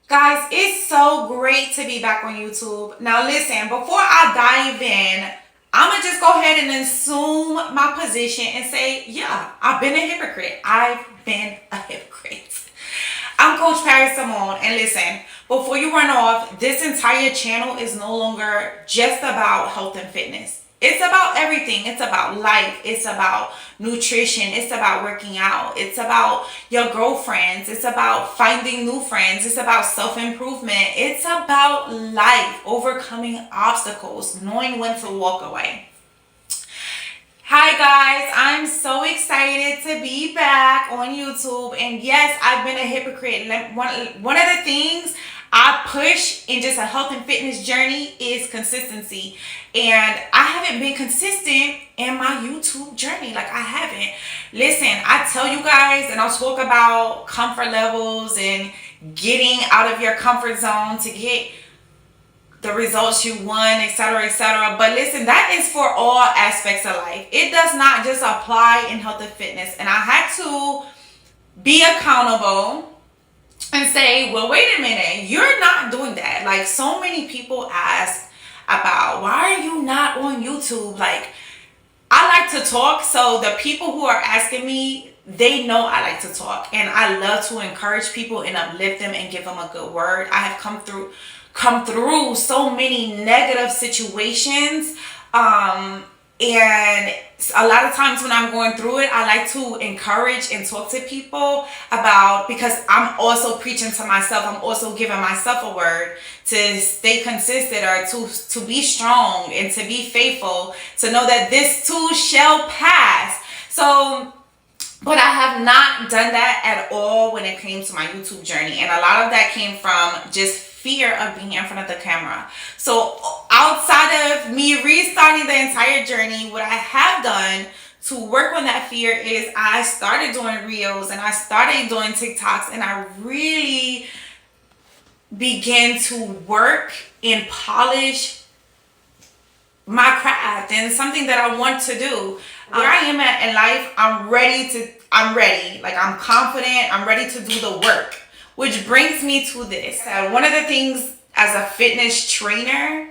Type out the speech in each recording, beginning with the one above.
Guys, it's so great to be back on YouTube. Now listen, before I dive in, I'm going to just go ahead and assume my position and say, yeah, I've been a hypocrite. I've been a hypocrite. I'm Coach Paris Simone, and listen, before you run off, this entire channel is no longer just about health and fitness. It's about everything. It's about life. It's about nutrition. It's about working out. It's about your girlfriends. It's about finding new friends. It's about self-improvement. It's about life, overcoming obstacles, knowing when to walk away. Hi guys, I'm so excited to be back on YouTube, and yes, I've been a hypocrite. One of the things I push in just a health and fitness journey is consistency, and I haven't been consistent in my YouTube journey. Like, I haven't. Listen, I tell you guys, and I'll talk about comfort levels and getting out of your comfort zone to get the results you want, etc., etc. But listen, that is for all aspects of life. It does not just apply in health and fitness. And I had to be accountable and say, well, wait a minute, you're not doing that. Like, so many people ask about, why are you not on YouTube? Like, I like to talk, so the people who are asking me, they know I like to talk, and I love to encourage people and uplift them and give them a good word. I have come through so many negative situations, and a lot of times when I'm going through it, I like to encourage and talk to people about, because I'm also preaching to myself. I'm also giving myself a word to stay consistent, or to be strong and to be faithful, to know that this too shall pass. So, but I have not done that at all when it came to my YouTube journey. And a lot of that came from just fear of being in front of the camera. So outside of me restarting the entire journey, what I have done to work on that fear is I started doing reels and I started doing TikToks, and I really began to work and polish my craft and something that I want to do. Where I am at in life, I'm ready. Like, I'm confident. I'm ready to do the work. Which brings me to this. One of the things as a fitness trainer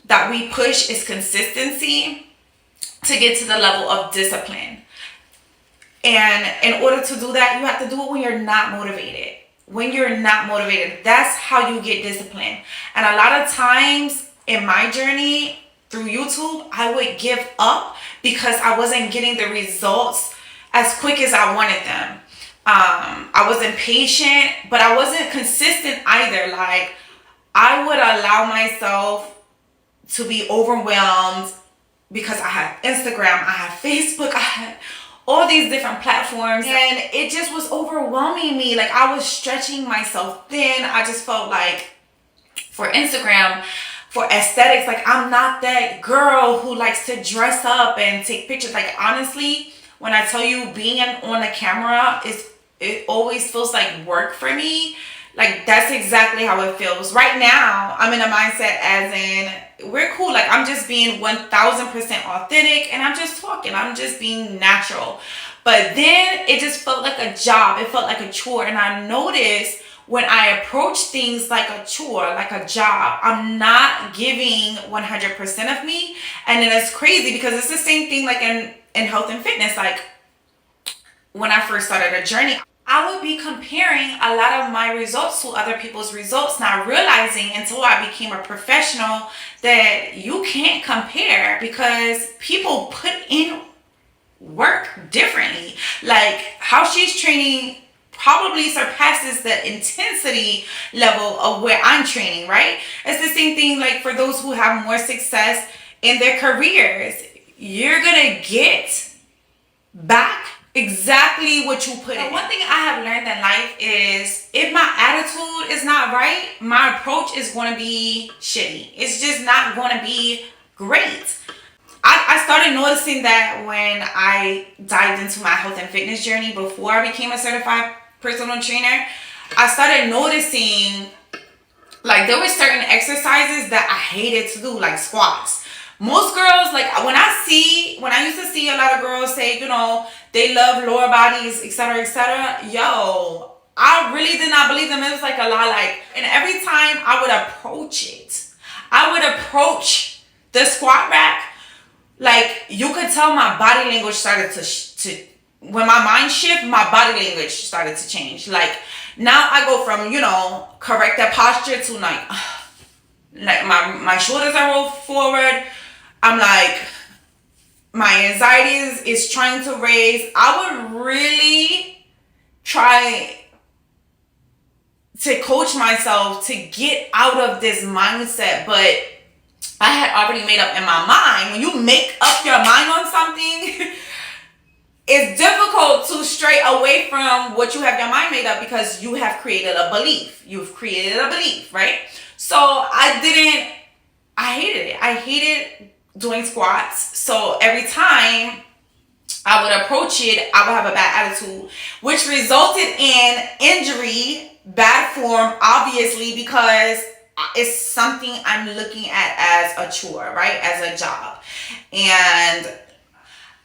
that we push is consistency to get to the level of discipline. And in order to do that, you have to do it when you're not motivated. When you're not motivated, that's how you get discipline. And a lot of times in my journey through YouTube, I would give up because I wasn't getting the results as quick as I wanted them. I wasn't patient, but I wasn't consistent either. Like, I would allow myself to be overwhelmed because I had Instagram, I had Facebook, I had all these different platforms, and it just was overwhelming me. Like, I was stretching myself thin. I just felt like, for Instagram, for aesthetics, like, I'm not that girl who likes to dress up and take pictures. Like, honestly, when I tell you, being on the camera it always feels like work for me. Like, that's exactly how it feels. Right now, I'm in a mindset as in, we're cool. Like, I'm just being 1000% authentic, and I'm just talking. I'm just being natural. But then it just felt like a job. It felt like a chore. And I noticed when I approach things like a chore, like a job, I'm not giving 100% of me. And then it's crazy because it's the same thing like in health and fitness. Like, when I first started a journey, I would be comparing a lot of my results to other people's results, not realizing until I became a professional that you can't compare, because people put in work differently. Like, how she's training probably surpasses the intensity level of where I'm training, right? It's the same thing like for those who have more success in their careers. You're gonna get back exactly what you put in. One thing I have learned in life is, if my attitude is not right, my approach is going to be shitty. It's just not going to be great. I started noticing that when I dived into my health and fitness journey before I became a certified personal trainer. I started noticing, like, there were certain exercises that I hated to do, like squats. Most girls, like, when I used to see a lot of girls say, you know, they love lower bodies, etc., etc. Yo, I really did not believe them. It was like a lot, like, and every time I would approach it, I would approach the squat rack, like, you could tell my body language started to when my mind shift, my body language started to change. Like, now I go from, correct that posture to like my shoulders are rolled forward. I'm like, my anxiety is trying to raise. I would really try to coach myself to get out of this mindset, but I had already made up in my mind. When you make up your mind on something, it's difficult to stray away from what you have your mind made up, because you have created a belief. You've created a belief, right? So I hated it. I hated doing squats. So every time I would approach it, I would have a bad attitude, which resulted in injury, bad form, obviously, because it's something I'm looking at as a chore, right? As a job. And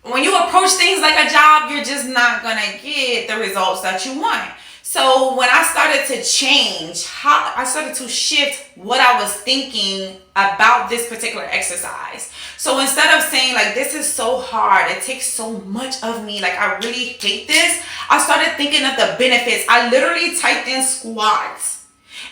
when you approach things like a job, you're just not going to get the results that you want. So when I started to change, how I started to shift what I was thinking about this particular exercise. So instead of saying like, this is so hard, it takes so much of me, like I really hate this, I started thinking of the benefits. I literally typed in squats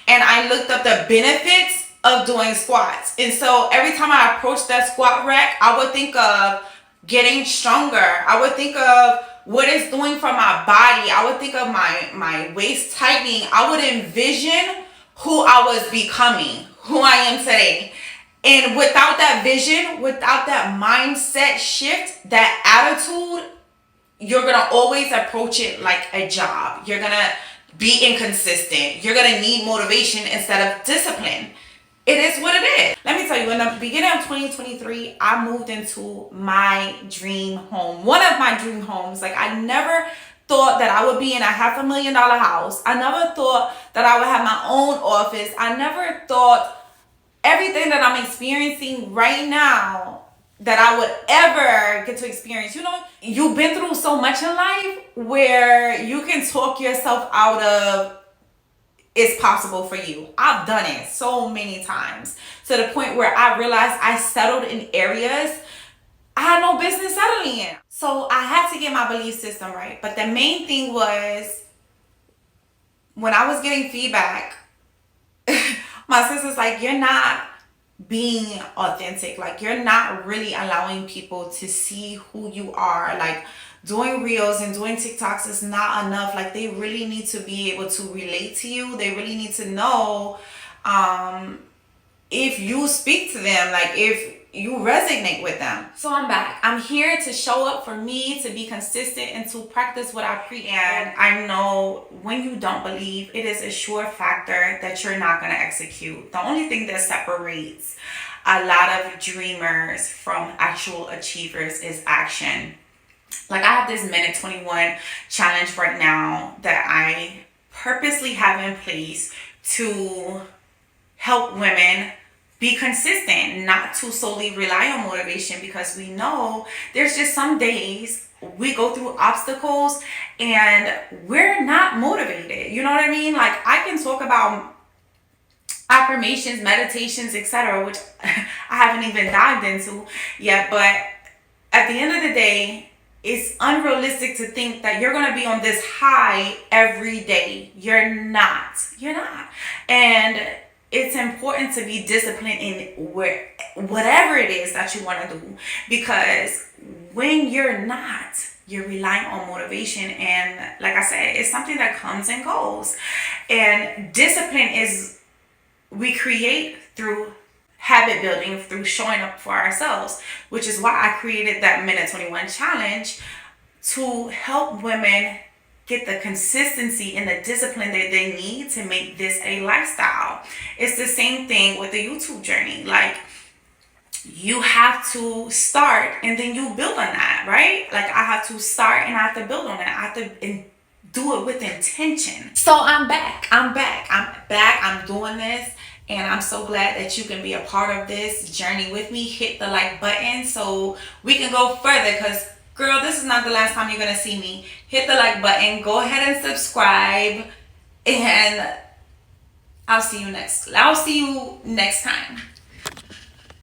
and I looked up the benefits of doing squats. And so every time I approached that squat rack, I would think of getting stronger. I would think of what it's doing for my body. I would think of my waist tightening. I would envision who I was becoming, who I am today. And without that vision, without that mindset shift, that attitude, you're going to always approach it like a job. You're going to be inconsistent. You're going to need motivation instead of discipline. It is what it is. Let me tell you, in the beginning of 2023, I moved into my dream home. One of my dream homes. Like, I never thought that I would be in a $500,000 house. I never thought that I would have my own office. I never thought everything that I'm experiencing right now that I would ever get to experience. You know, you've been through so much in life where you can talk yourself out of it's possible for you. I've done it so many times to the point where I realized I settled in areas I had no business settling in. So I had to get my belief system right. But the main thing was, when I was getting feedback, my sister's like, you're not being authentic. Like, you're not really allowing people to see who you are. Like, doing reels and doing TikToks is not enough. Like, they really need to be able to relate to you. They really need to know if you speak to them, like if you resonate with them. So I'm back. I'm here to show up for me, to be consistent, and to practice what I preach. And I know when you don't believe, it is a sure factor that you're not going to execute. The only thing that separates a lot of dreamers from actual achievers is action. Like, I have this minute 21 challenge right now that I purposely have in place to help women be consistent, not to solely rely on motivation, because we know there's just some days we go through obstacles and we're not motivated. You know what I mean? Like, I can talk about affirmations, meditations, etc., which I haven't even dived into yet, but at the end of the day, it's unrealistic to think that you're going to be on this high every day. You're not. And it's important to be disciplined in whatever it is that you want to do, because when you're not, you're relying on motivation. And like I said, it's something that comes and goes. And discipline is, we create through habit building, through showing up for ourselves, which is why I created that minute 21 challenge, to help women get the consistency and the discipline that they need to make this a lifestyle. It's the same thing with the YouTube journey. Like, you have to start and then you build on that, right? Like, I have to start and I have to build on it. I have to do it with intention. So I'm back. I'm doing this. And I'm so glad that you can be a part of this journey with me. Hit the like button so we can go further, because girl, this is not the last time you're going to see me. Hit the like button. Go ahead and subscribe. And I'll see you next time.